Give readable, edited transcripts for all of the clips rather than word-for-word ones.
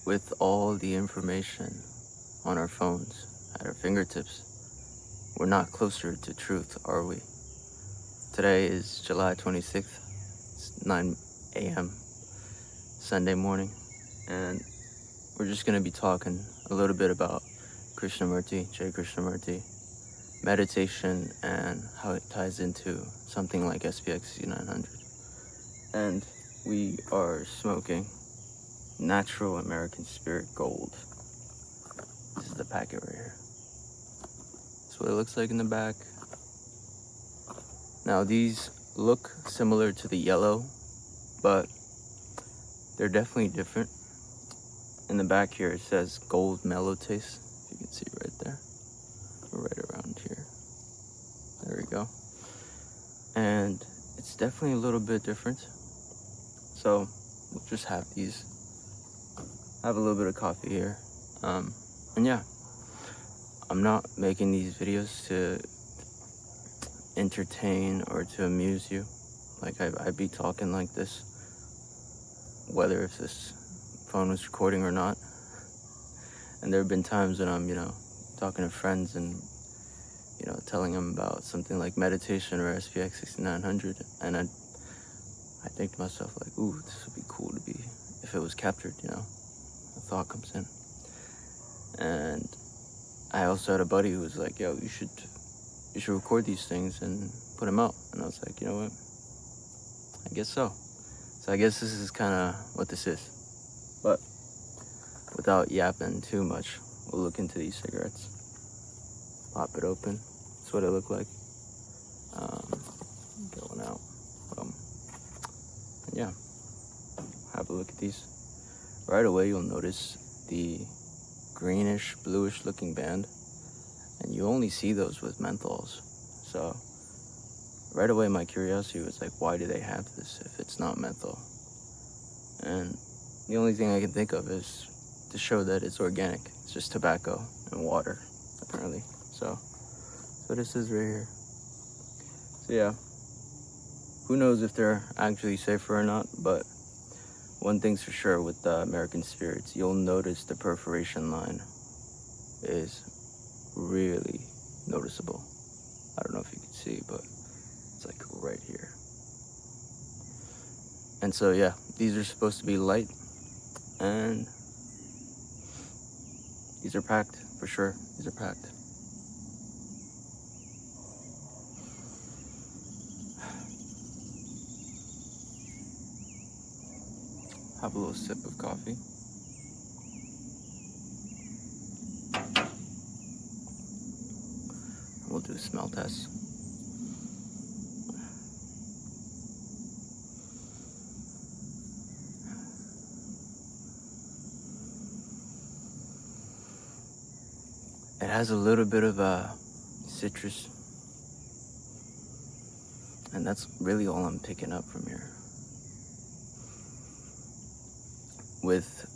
with all the information on our phones at our fingertips, we're not closer to truth, are we? Today is July 26th, it's 9 a.m. Sunday morning, and we're just going to be talking a little bit about Krishnamurti, meditation, and how it ties into something like SPX 6900. And we are smoking natural American Spirit Gold. This is the packet right here. That's what it looks like in the back. Now these look similar to the yellow, but they're definitely different. In the back here it says Gold Mellow Taste. You can see right there, or right around here. There we go. And it's definitely a little bit different. So we'll just have these. Have a little bit of coffee here. And yeah, I'm not making these videos to entertain or to amuse you. Like I'd be talking like this, whether if this phone was recording or not. And there have been times when I'm, talking to friends and, telling them about something like meditation or SPX 6900. And I think to myself, like, ooh, this would be cool to be, if it was captured, a thought comes in. And I also had a buddy who was like, yo, you should record these things and put them out. And I was like, you know what? I guess so. So I guess this is kind of what this is. But without yapping too much, we'll look into these cigarettes. Pop it open. That's what it looked like. Get one out. And yeah, have a look at these. Right away, you'll notice the greenish, bluish looking band. And you only see those with menthols. So right away, my curiosity was like, why do they have this if it's not menthol? And the only thing I can think of is to show that it's organic. It's just tobacco and water, apparently. So this is right here. So yeah, who knows if they're actually safer or not, but one thing's for sure with the American Spirits, you'll notice the perforation line is really noticeable. I don't know if you can see, but it's like right here. And so yeah, these are supposed to be light, and these are packed for sure. These are packed. Have a little sip of coffee. We'll do a smell test. It has a little bit of citrus, and that's really all I'm picking up from here. With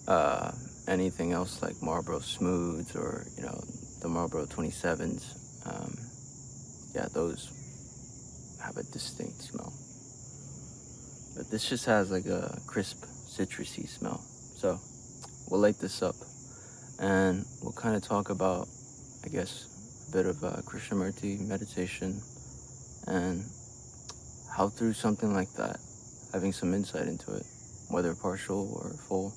anything else like Marlboro Smooths or the Marlboro 27s, yeah, those have a distinct smell. But this just has like a crisp, citrusy smell. So we'll light this up, and we'll kind of talk about, I guess, a bit of Krishnamurti meditation, and how through something like that, having some insight into it, whether partial or full,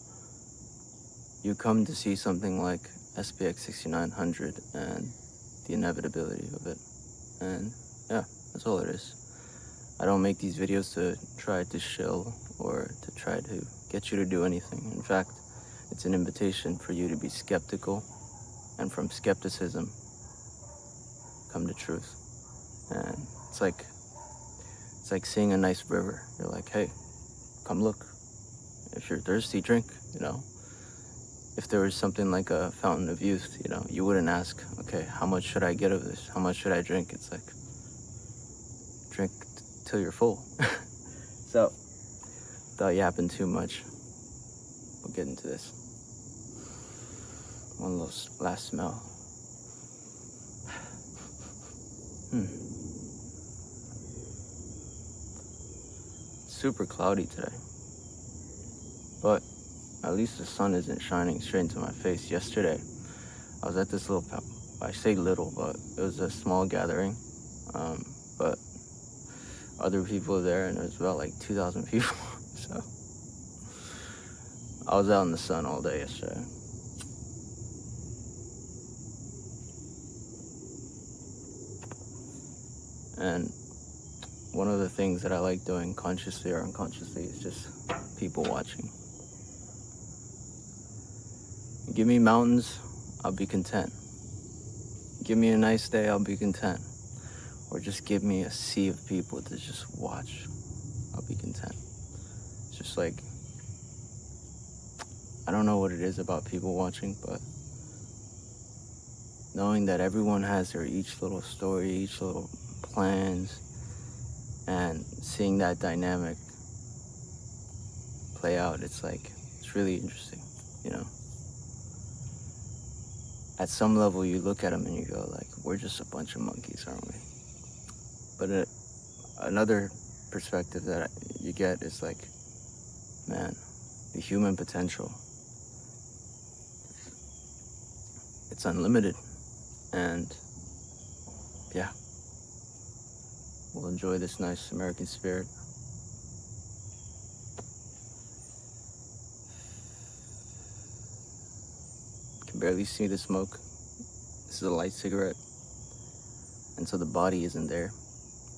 you come to see something like SPX 6900 and the inevitability of it. And yeah, that's all it is. I don't make these videos to try to shill or to try to get you to do anything. In fact, it's an invitation for you to be skeptical, and from skepticism come to truth. And it's like seeing a nice river. You're like, hey, come look. If you're thirsty, drink, If there was something like a fountain of youth, you wouldn't ask, okay, how much should I get of this? How much should I drink? It's like, drink till you're full. So, without yapping too much, we'll get into this. One last smell. Super cloudy today, but At least the sun isn't shining straight into my face. Yesterday, I was at this little, I say little, but it was a small gathering. But other people were there, and it was about like 2,000 people. So I was out in the sun all day yesterday. And one of the things that I like doing, consciously or unconsciously, is just people watching. Give me mountains, I'll be content. Give me a nice day, I'll be content. Or just give me a sea of people to just watch, I'll be content. It's just like, I don't know what it is about people watching, but knowing that everyone has their each little story, each little plans, and seeing that dynamic play out, it's like, it's really interesting, you know? At some level, you look at them and you go like, we're just a bunch of monkeys, aren't we? But another perspective that you get is like, man, the human potential, it's unlimited. And yeah, we'll enjoy this nice American spirit. Can barely see the smoke. This is a light cigarette, and so the body isn't there.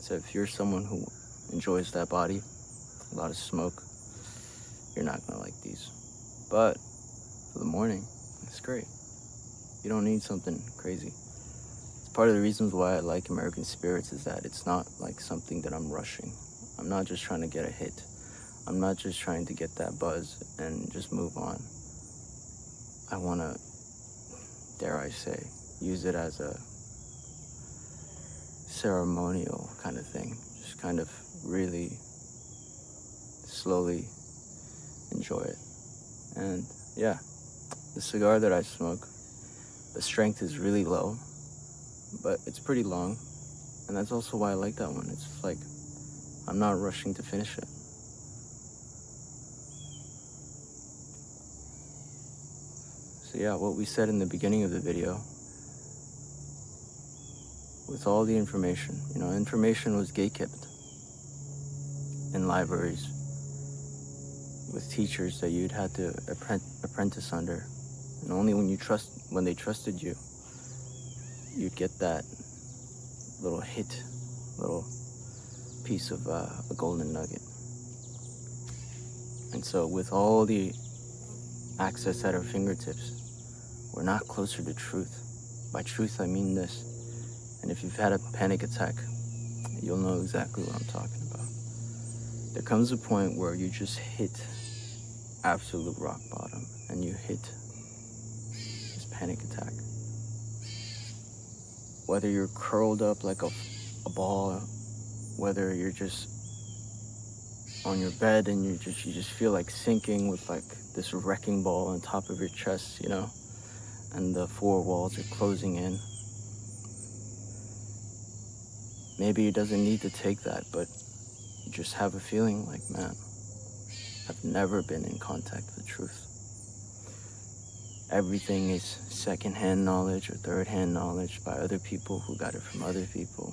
So if you're someone who enjoys that body, a lot of smoke, you're not gonna like these. But for the morning, it's great. You don't need something crazy. It's part of the reasons why I like American spirits, is that it's not like something that I'm rushing. I'm not just trying to get a hit. I'm not just trying to get that buzz and just move on. I wanna, dare I say, use it as a ceremonial kind of thing. Just kind of really slowly enjoy it. And yeah, the cigar that I smoke, the strength is really low, but it's pretty long. And that's also why I like that one. It's just like, I'm not rushing to finish it. So yeah, what we said in the beginning of the video, with all the information, you know, information was gatekept in libraries with teachers that you'd had to apprentice under, and only when they trusted you, you'd get that little hit, little piece of a golden nugget. And so with all the access at our fingertips, we're not closer to truth. By truth, I mean this. And if you've had a panic attack, you'll know exactly what I'm talking about. There comes a point where you just hit absolute rock bottom, and you hit this panic attack. Whether you're curled up like a ball, whether you're just on your bed and you just feel like sinking with like this wrecking ball on top of your chest, you know, and the four walls are closing in. Maybe it doesn't need to take that, but you just have a feeling like, man, I've never been in contact with truth. Everything is second-hand knowledge or third-hand knowledge by other people who got it from other people.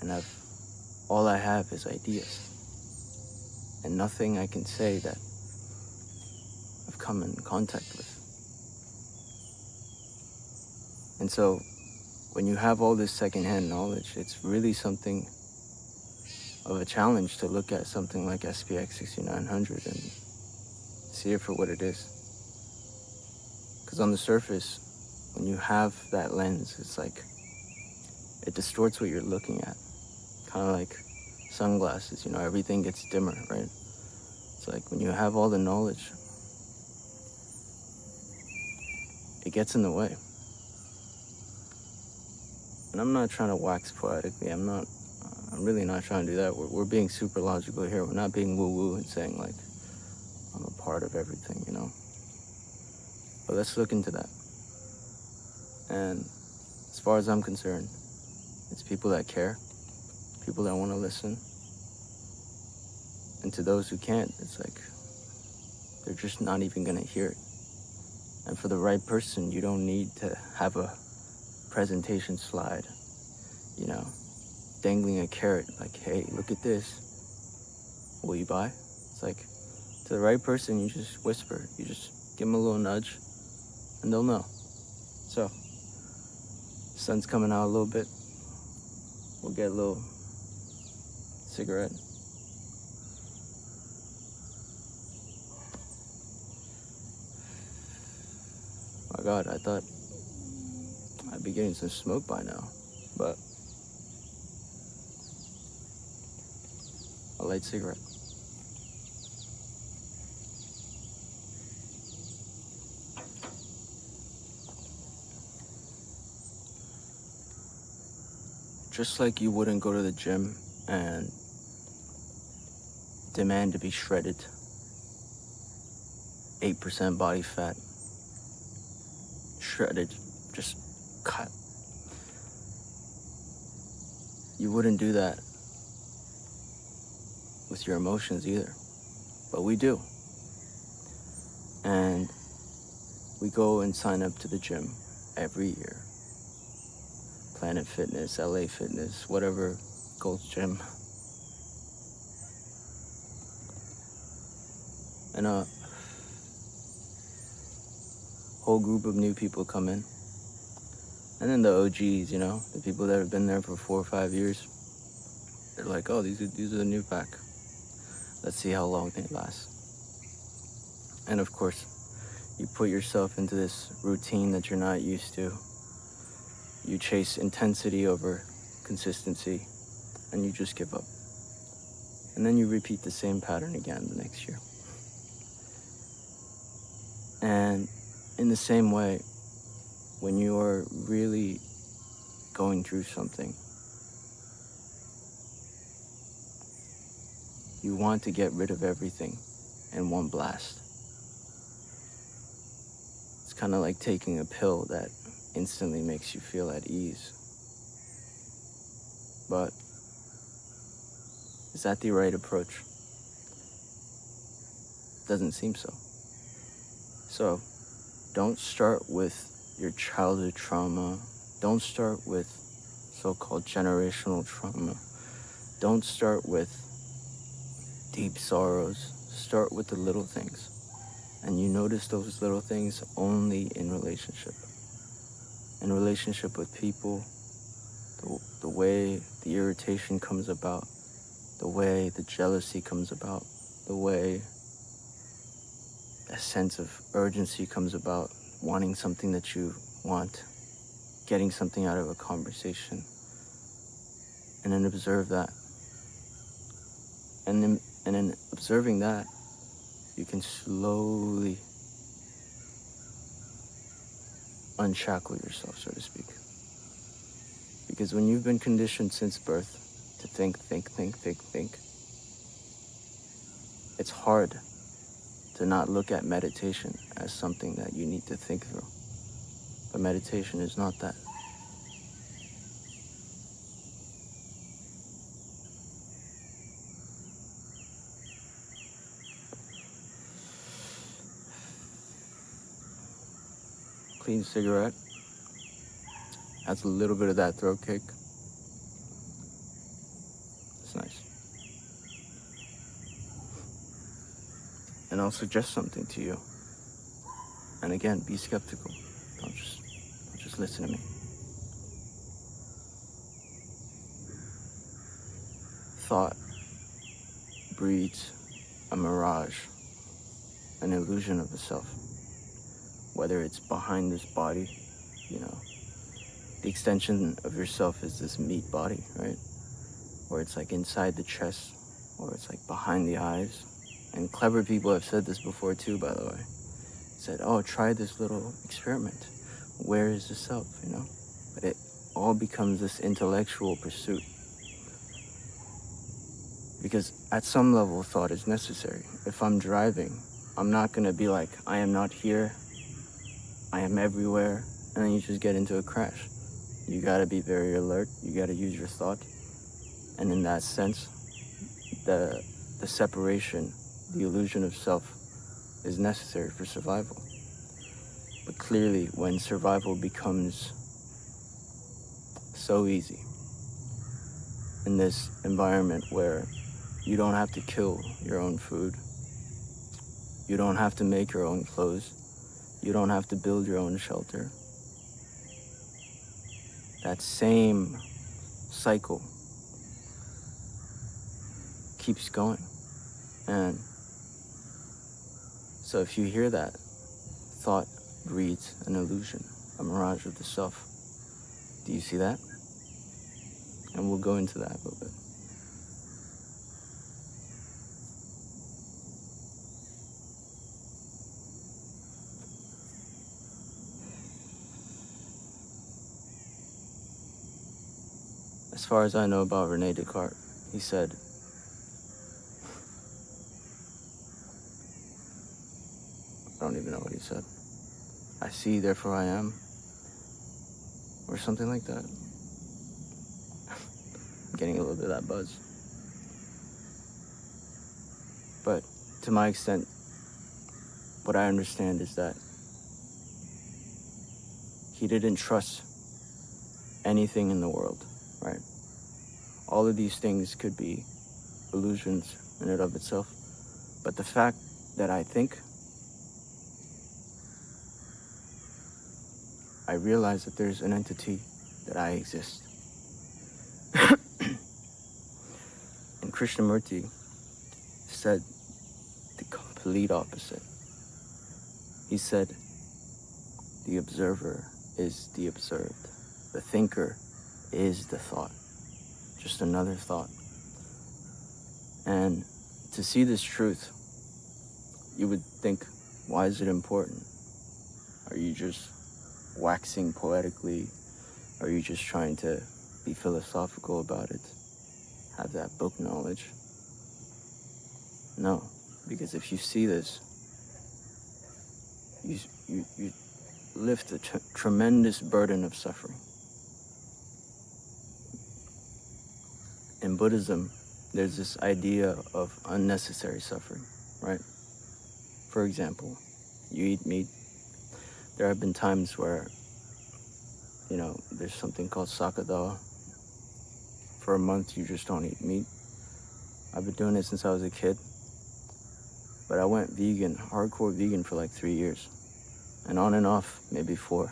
And all I have is ideas. And nothing I can say that I've come in contact with. And so, when you have all this second-hand knowledge, it's really something of a challenge to look at something like SPX 6900 and see it for what it is. Because on the surface, when you have that lens, it's like, it distorts what you're looking at. Kind of like sunglasses, you know, everything gets dimmer, right? It's like when you have all the knowledge, it gets in the way. And I'm not trying to wax poetically. I'm really not trying to do that. We're being super logical here. We're not being woo-woo and saying like, I'm a part of everything, you know? But let's look into that. And as far as I'm concerned, it's people that care, people that want to listen. And to those who can't, it's like, they're just not even gonna hear it. And for the right person, you don't need to have a presentation slide, you know, dangling a carrot, like, hey, look at this. Will you buy? It's like, to the right person, you just whisper. You just give them a little nudge, and they'll know. So, sun's coming out a little bit. We'll get a little cigarette. My God, I thought I'd be getting some smoke by now, but a light cigarette. Just like you wouldn't go to the gym and demand to be shredded, 8% body fat, shredded, just cut. You wouldn't do that with your emotions either, but we do. And we go and sign up to the gym every year. Planet Fitness, LA Fitness, whatever, Gold's Gym. And a whole group of new people come in. And then the OGs, you know, the people that have been there for 4 or 5 years, they're like, oh, these are the new pack. Let's see how long they last. And of course, you put yourself into this routine that you're not used to. You chase intensity over consistency, and you just give up. And then you repeat the same pattern again the next year. And in the same way, when you are really going through something, you want to get rid of everything in one blast. It's kind of like taking a pill that instantly makes you feel at ease. But is that the right approach? Doesn't seem so. So don't start with your childhood trauma. Don't start with so-called generational trauma. Don't start with deep sorrows. Start with the little things. And you notice those little things only in relationship. In relationship with people, the way the irritation comes about, the way the jealousy comes about, the way a sense of urgency comes about, wanting something that you want, getting something out of a conversation, and then observe that. And in observing that, you can slowly unshackle yourself, so to speak. Because when you've been conditioned since birth to think, it's hard to not look at meditation as something that you need to think through. But meditation is not that. Clean cigarette. Adds a little bit of that throat kick. It's nice. And I'll suggest something to you. And again, be skeptical. Don't just listen to me. Thought breeds a mirage, an illusion of the self. Whether it's behind this body, you know, the extension of yourself is this meat body, right? Or it's like inside the chest, or it's like behind the eyes. And clever people have said this before too, by the way. Said, oh, try this little experiment. Where is the self, you know? But it all becomes this intellectual pursuit. Because at some level, thought is necessary. If I'm driving, I'm not gonna be like, I am not here, I am everywhere, and then you just get into a crash. You gotta be very alert, you gotta use your thought. And in that sense, the separation, the illusion of self is necessary for survival. But clearly, when survival becomes so easy in this environment where you don't have to kill your own food, you don't have to make your own clothes, you don't have to build your own shelter, that same cycle keeps going. And so if you hear that, thought breeds an illusion, a mirage of the self. Do you see that? And we'll go into that a little bit. As far as I know about Rene Descartes, he said, I don't even know what he said. I see, therefore I am. Or something like that. I'm getting a little bit of that buzz. But to my extent, what I understand is that he didn't trust anything in the world, right? All of these things could be illusions in and of itself. But the fact that I think, I realize that there's an entity that I exist. And Krishnamurti said the complete opposite. He said, the observer is the observed. The thinker is the thought. Just another thought. And to see this truth, you would think, why is it important? Are you just waxing poetically? Are you just trying to be philosophical about it? Have that book knowledge? No, because if you see this, you lift a tremendous burden of suffering. In Buddhism, there's this idea of unnecessary suffering, right? For example, you eat meat. There have been times where, there's something called sakadawa. For a month, you just don't eat meat. I've been doing it since I was a kid. But I went vegan, hardcore vegan for like 3 years. And on and off, maybe 4.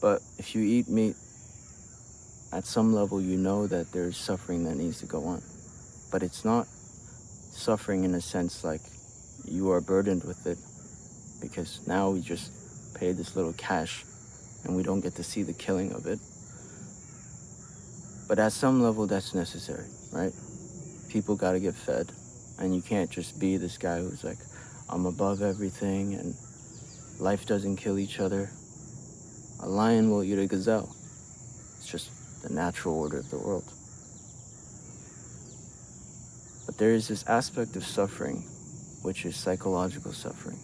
But if you eat meat, at some level you know that there's suffering that needs to go on. But it's not suffering in a sense like you are burdened with it, because now we just pay this little cash and we don't get to see the killing of it. But at some level that's necessary, right? People gotta get fed, and you can't just be this guy who's like, I'm above everything and life doesn't kill each other. A lion will eat a gazelle. It's just the natural order of the world. But there is this aspect of suffering, which is psychological suffering,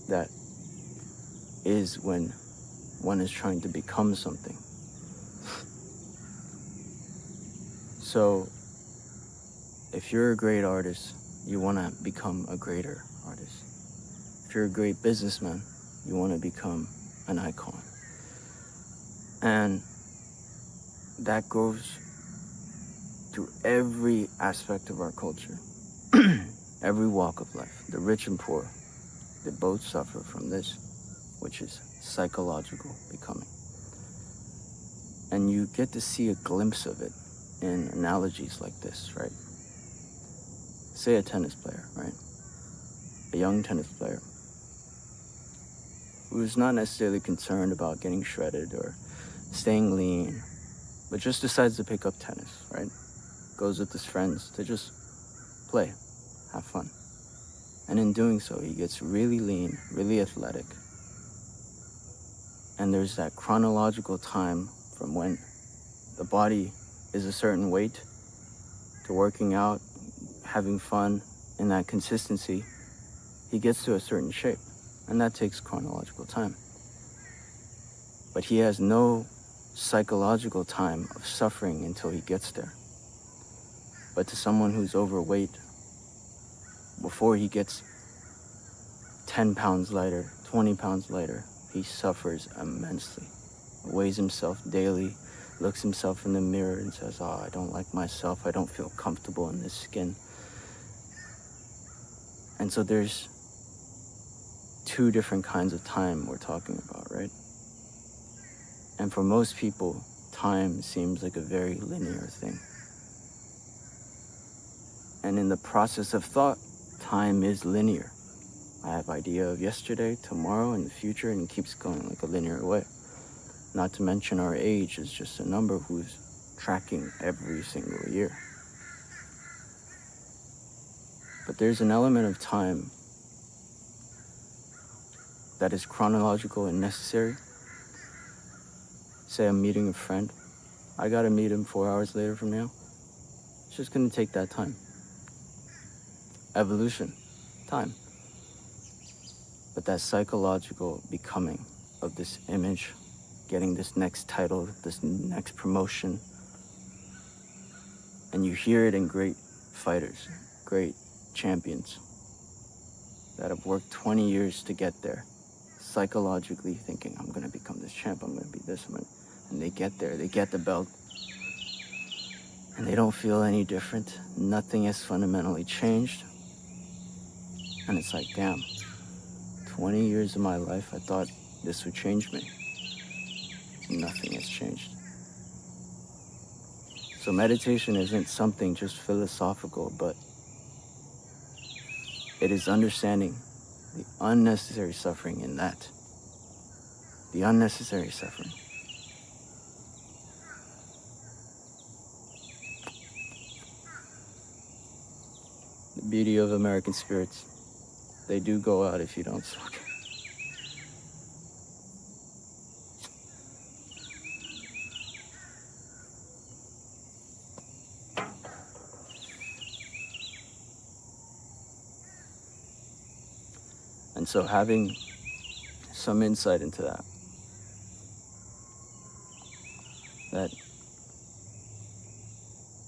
that is when one is trying to become something. So, if you're a great artist, you want to become a greater artist. If you're a great businessman, you want to become an icon. And that goes through every aspect of our culture, every walk of life. The rich and poor, they both suffer from this, which is psychological becoming. And you get to see a glimpse of it in analogies like this, right? Say a tennis player, right? A young tennis player who's not necessarily concerned about getting shredded or staying lean, but just decides to pick up tennis, right? Goes with his friends to just play, have fun. And in doing so, he gets really lean, really athletic. And there's that chronological time from when the body is a certain weight to working out, having fun, in that consistency, he gets to a certain shape. And that takes chronological time. But he has no psychological time of suffering until he gets there. But to someone who's overweight before he gets 10 pounds lighter, 20 pounds lighter, he suffers immensely. Weighs himself daily, looks himself in the mirror and says, oh, I don't like myself, I don't feel comfortable in this skin. And so there's two different kinds of time we're talking about, right? And for most people, time seems like a very linear thing. And in the process of thought, time is linear. I have idea of yesterday, tomorrow, and the future, and it keeps going like a linear way. Not to mention our age is just a number who's tracking every single year. But there's an element of time that is chronological and necessary. Say I'm meeting a friend. I gotta meet him 4 hours later from now. It's just gonna take that time. Evolution, time. But that psychological becoming of this image, getting this next title, this next promotion, and you hear it in great fighters, great champions that have worked 20 years to get there, psychologically thinking, I'm gonna become this champ, I'm gonna be this, and they get there, they get the belt, and they don't feel any different. Nothing has fundamentally changed. And it's like, damn, 20 years of my life, I thought this would change me. Nothing has changed. So meditation isn't something just philosophical, but it is understanding the unnecessary suffering in that. The unnecessary suffering. The beauty of American spirits, they do go out if you don't smoke. And so having some insight into that,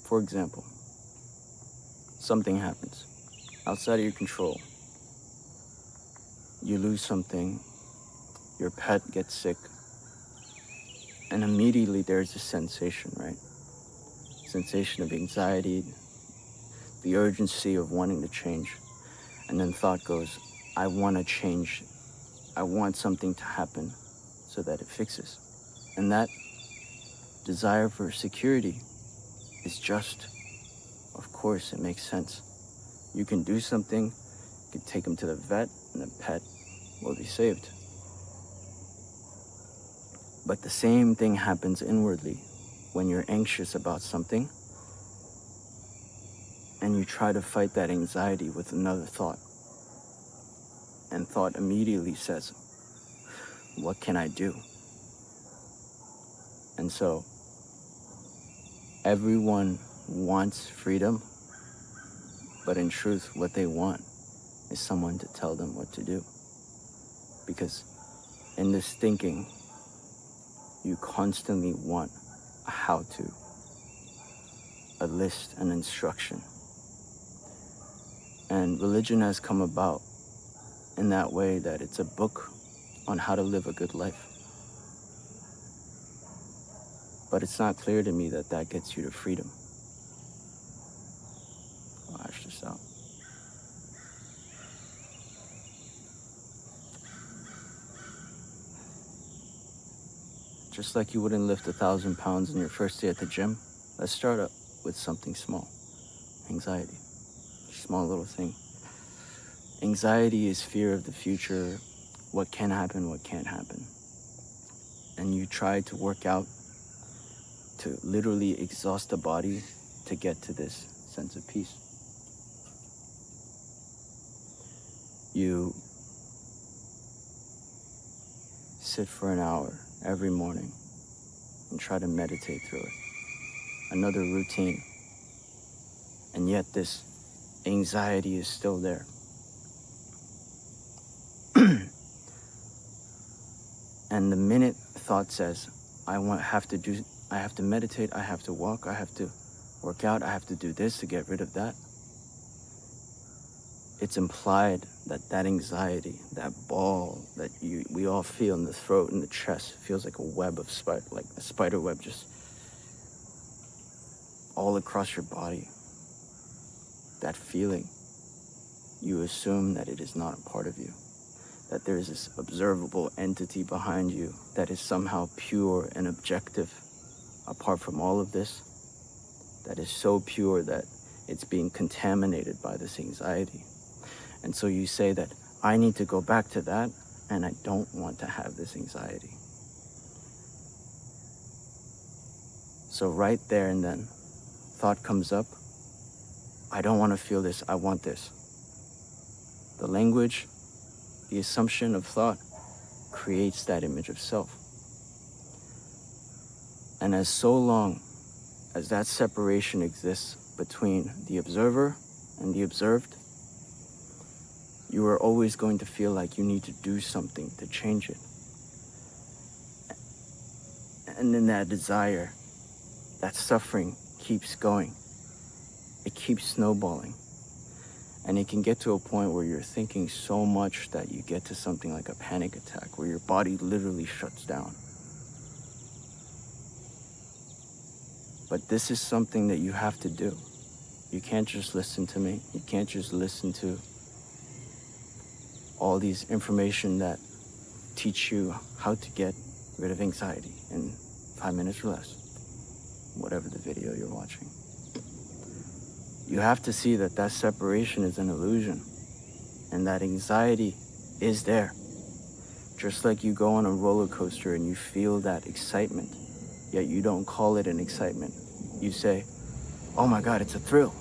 for example, something happens outside of your control. You lose something, your pet gets sick, and immediately there's a sensation, right? Sensation of anxiety, the urgency of wanting to change. And then thought goes, I want to change. I want something to happen so that it fixes. And that desire for security is just, of course, it makes sense. You can do something, you can take them to the vet, and the pet will be saved. But the same thing happens inwardly when you're anxious about something and you try to fight that anxiety with another thought. And thought immediately says, what can I do? And so everyone wants freedom, but in truth, what they want is someone to tell them what to do. Because in this thinking, you constantly want a how-to, a list, an instruction. And religion has come about in that way that it's a book on how to live a good life. But it's not clear to me that that gets you to freedom. I'll hash this out. Just like you wouldn't lift 1,000 pounds in your first day at the gym, let's start up with something small. Anxiety. Small little thing. Anxiety is fear of the future, what can happen, what can't happen. And you try to work out to literally exhaust the body to get to this sense of peace. You sit for an hour every morning and try to meditate through it. Another routine. And yet this anxiety is still there. And the minute thought says, I have to meditate, I have to walk, I have to work out, I have to do this to get rid of that. it's implied that that anxiety, that ball that we all feel in the throat and the chest, feels like a web of like a spider web just all across your body. That feeling, you assume that it is not a part of you, that there is this observable entity behind you that is somehow pure and objective, apart from all of this, that is so pure that it's being contaminated by this anxiety. And so you say that I need to go back to that, and I don't want to have this anxiety. So right there and then, thought comes up, I don't want to feel this, I want this. The language, the assumption of thought creates that image of self. And as so long as that separation exists between the observer and the observed, you are always going to feel like you need to do something to change it. And then that desire, that suffering keeps going. It keeps snowballing. And it can get to a point where you're thinking so much that you get to something like a panic attack, where your body literally shuts down. But this is something that you have to do. You can't just listen to me. You can't just listen to all these information that teach you how to get rid of anxiety in 5 minutes or less, whatever the video you're watching. You have to see that that separation is an illusion, and that anxiety is there. Just like you go on a roller coaster and you feel that excitement, yet you don't call it an excitement. You say, oh my God, it's a thrill.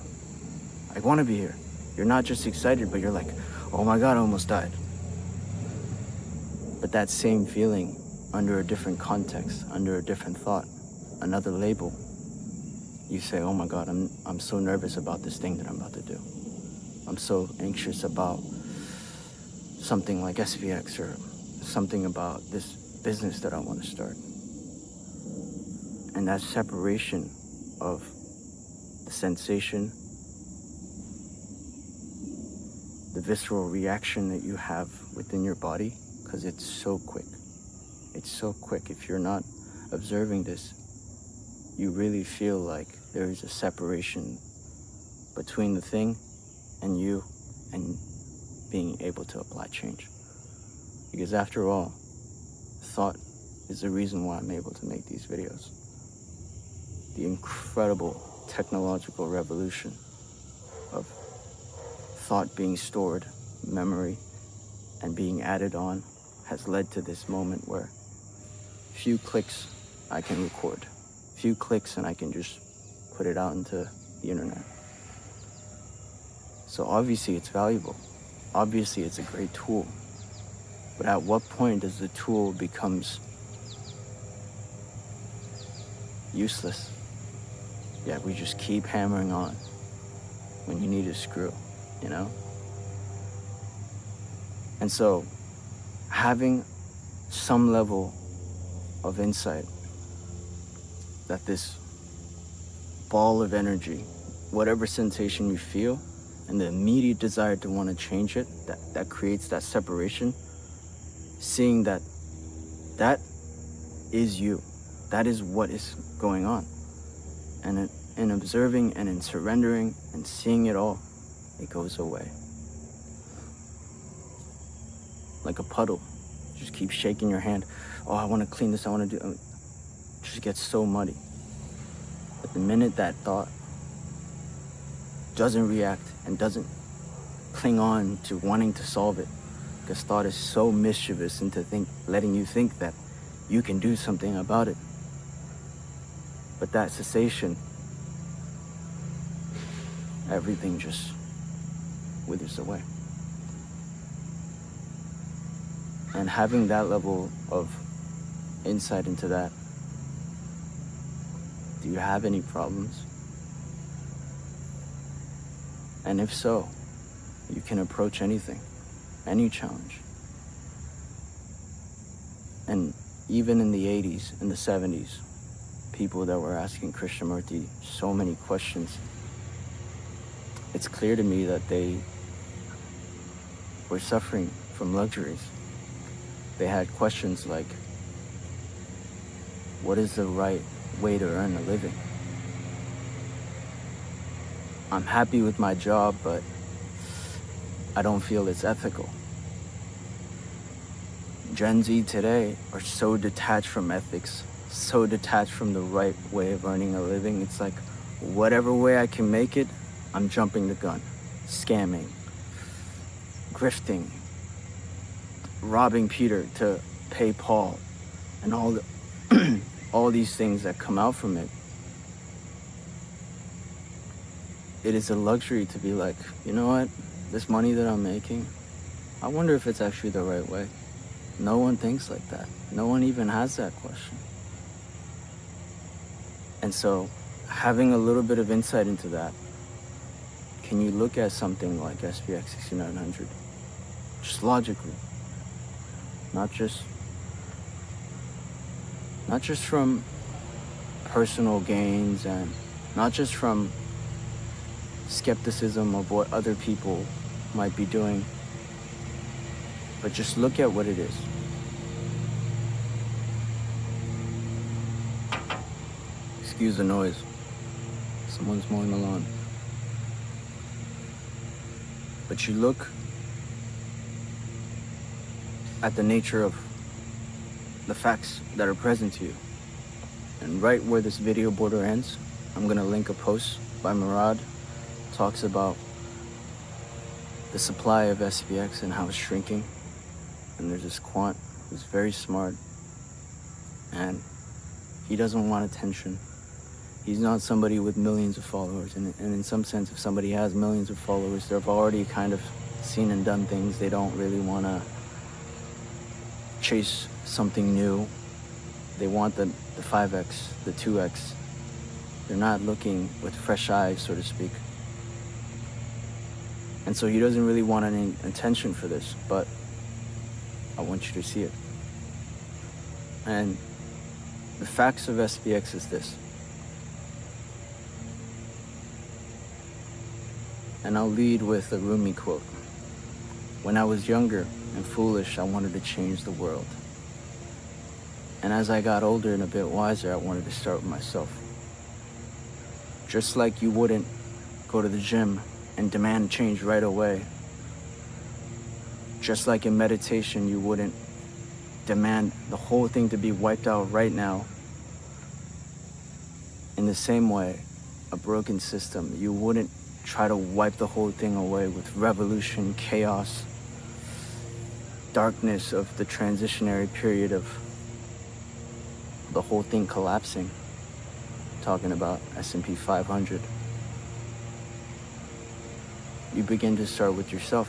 I want to be here. You're not just excited, but you're like, oh my God, I almost died. But that same feeling, under a different context, under a different thought, another label, you say, oh my God, I'm so nervous about this thing that I'm about to do. I'm so anxious about something like SVX or something about this business that I want to start. And that separation of the sensation, the visceral reaction that you have within your body, because it's so quick. It's so quick. If you're not observing this, you really feel like there is a separation between the thing and you, and being able to apply change. Because after all, thought is the reason why I'm able to make these videos. The incredible technological revolution of thought being stored, memory, and being added on has led to this moment where few clicks I can record. Few clicks and I can just put it out into the internet. So obviously it's valuable. Obviously it's a great tool. But at what point does the tool becomes useless? Yeah, we just keep hammering on when you need a screw, you know? And so having some level of insight that this ball of energy, whatever sensation you feel, and the immediate desire to want to change it, that creates that separation, seeing that that is you. That is what is going on. And in observing and in surrendering and seeing it all, it goes away. Like a puddle. Just keep shaking your hand. Oh, I want to clean this, I want to do it. Just gets so muddy. But the minute that thought doesn't react and doesn't cling on to wanting to solve it, because thought is so mischievous into letting you think that you can do something about it. But that cessation, everything just withers away. And having that level of insight into that, do you have any problems? And if so, you can approach anything, any challenge. And even in the 80s and the 70s, people that were asking Krishnamurti so many questions, it's clear to me that they were suffering from luxuries. They had questions like, what is the right way to earn a living? I'm happy with my job, but I don't feel it's ethical. Gen Z today are so detached from ethics, so detached from the right way of earning a living. It's like, whatever way I can make it, I'm jumping the gun, scamming, grifting, robbing Peter to pay Paul, and all these things that come out from it. It is a luxury to be like, you know what, this money that I'm making, I wonder if it's actually the right way. No one thinks like that. No one even has that question. And so, having a little bit of insight into that, can you look at something like SPX 6900, just logically, not just from personal gains, and not just from skepticism of what other people might be doing, but just look at what it is. Excuse the noise. Someone's mowing the lawn. But you look at the nature of the facts that are present to you. And right where this video border ends, I'm gonna link a post by Murad. Talks about the supply of SPX and how it's shrinking. And there's this quant who's very smart, and he doesn't want attention. He's not somebody with millions of followers, and in some sense, if somebody has millions of followers, they've already kind of seen and done things. They don't really want to chase something new. They want the 5x, the 2x. They're not looking with fresh eyes, so to speak. And so he doesn't really want any attention for this, but I want you to see it. And the facts of SPX is this. And I'll lead with a Rumi quote. When I was younger and foolish, I wanted to change the world. And as I got older and a bit wiser, I wanted to start with myself. Just like you wouldn't go to the gym and demand change right away. Just like in meditation, you wouldn't demand the whole thing to be wiped out right now. In the same way, a broken system, you wouldn't try to wipe the whole thing away with revolution, chaos, darkness of the transitionary period of the whole thing collapsing. Talking about S&P 500. You begin to start with yourself.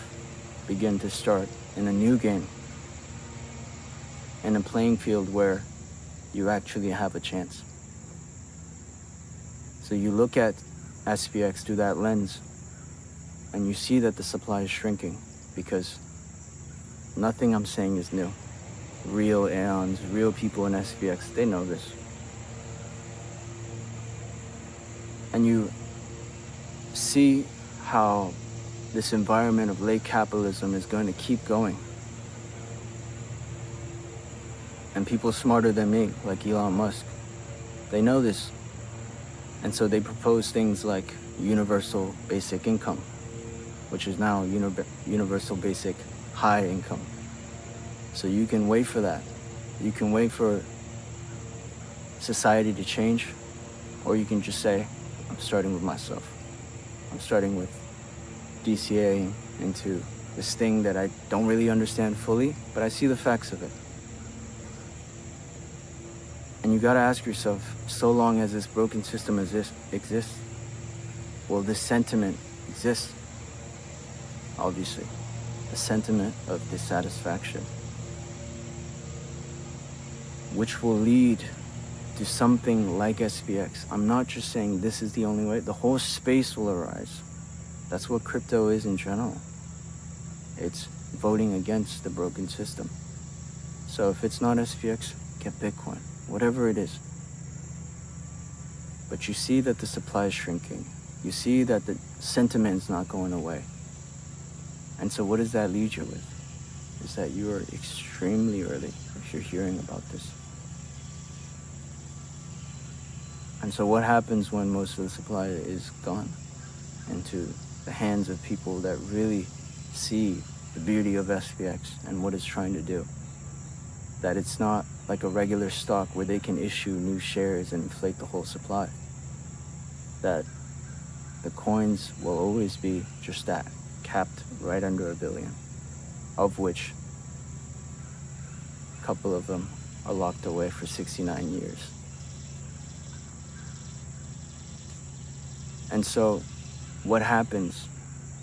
Begin to start in a new game. In a playing field where you actually have a chance. So you look at SPX through that lens, and you see that the supply is shrinking, because nothing I'm saying is new. Real Aeons, real people in SPX, they know this. And you see how this environment of late capitalism is going to keep going. And people smarter than me, like Elon Musk, they know this. And so they propose things like universal basic income, which is now universal basic high income. So you can wait for that. You can wait for society to change, or you can just say, I'm starting with myself. I'm starting with DCA into this thing that I don't really understand fully, but I see the facts of it. And you gotta ask yourself, so long as this broken system exists, will this sentiment exist? Obviously, the sentiment of dissatisfaction, which will lead to something like SPX. I'm not just saying this is the only way. The whole space will arise. That's what crypto is in general. It's voting against the broken system. So if it's not SPX, get Bitcoin, whatever it is. But you see that the supply is shrinking. You see that the sentiment is not going away. And so what does that leave you with? Is that you are extremely early if you're hearing about this. And so what happens when most of the supply is gone into the hands of people that really see the beauty of SPX and what it's trying to do? That it's not like a regular stock where they can issue new shares and inflate the whole supply. That the coins will always be just that, capped right under 1 billion, of which a couple of them are locked away for 69 years. And so what happens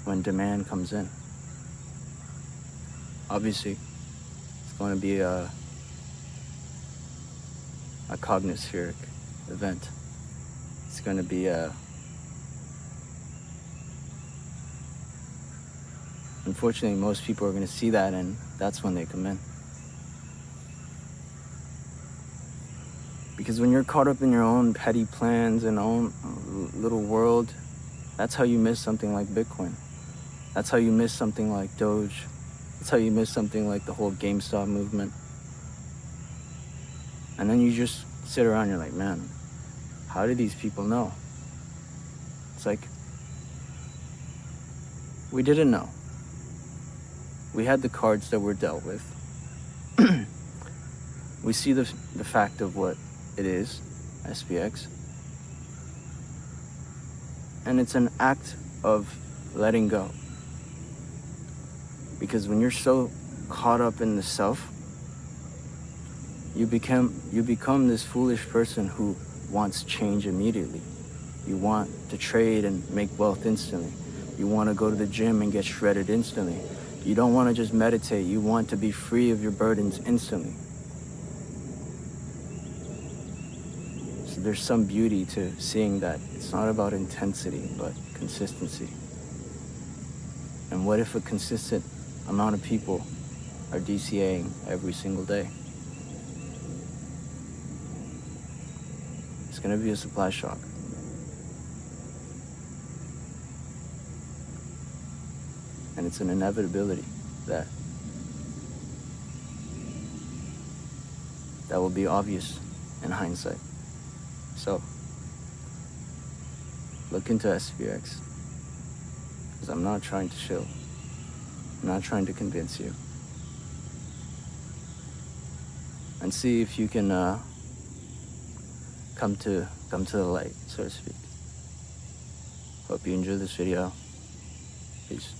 when demand comes in? Obviously, it's going to be a cognizeric event. It's going to be unfortunately, most people are going to see that, and that's when they come in. Because when you're caught up in your own petty plans and own little world, that's how you miss something like Bitcoin. That's how you miss something like Doge. That's how you miss something like the whole GameStop movement. And then you just sit around and you're like, man, how do these people know? It's like, we didn't know. We had the cards that were dealt with. We see the fact of what it is, SPX. And it's an act of letting go. Because when you're so caught up in the self, you become this foolish person who wants change immediately. You want to trade and make wealth instantly. You want to go to the gym and get shredded instantly. You don't want to just meditate. You want to be free of your burdens instantly. So there's some beauty to seeing that it's not about intensity, but consistency. And what if a consistent amount of people are DCAing every single day? It's going to be a supply shock. And it's an inevitability that will be obvious in hindsight. So, look into SPX. Because I'm not trying to shill. I'm not trying to convince you. And see if you can come to the light, so to speak. Hope you enjoyed this video. Peace.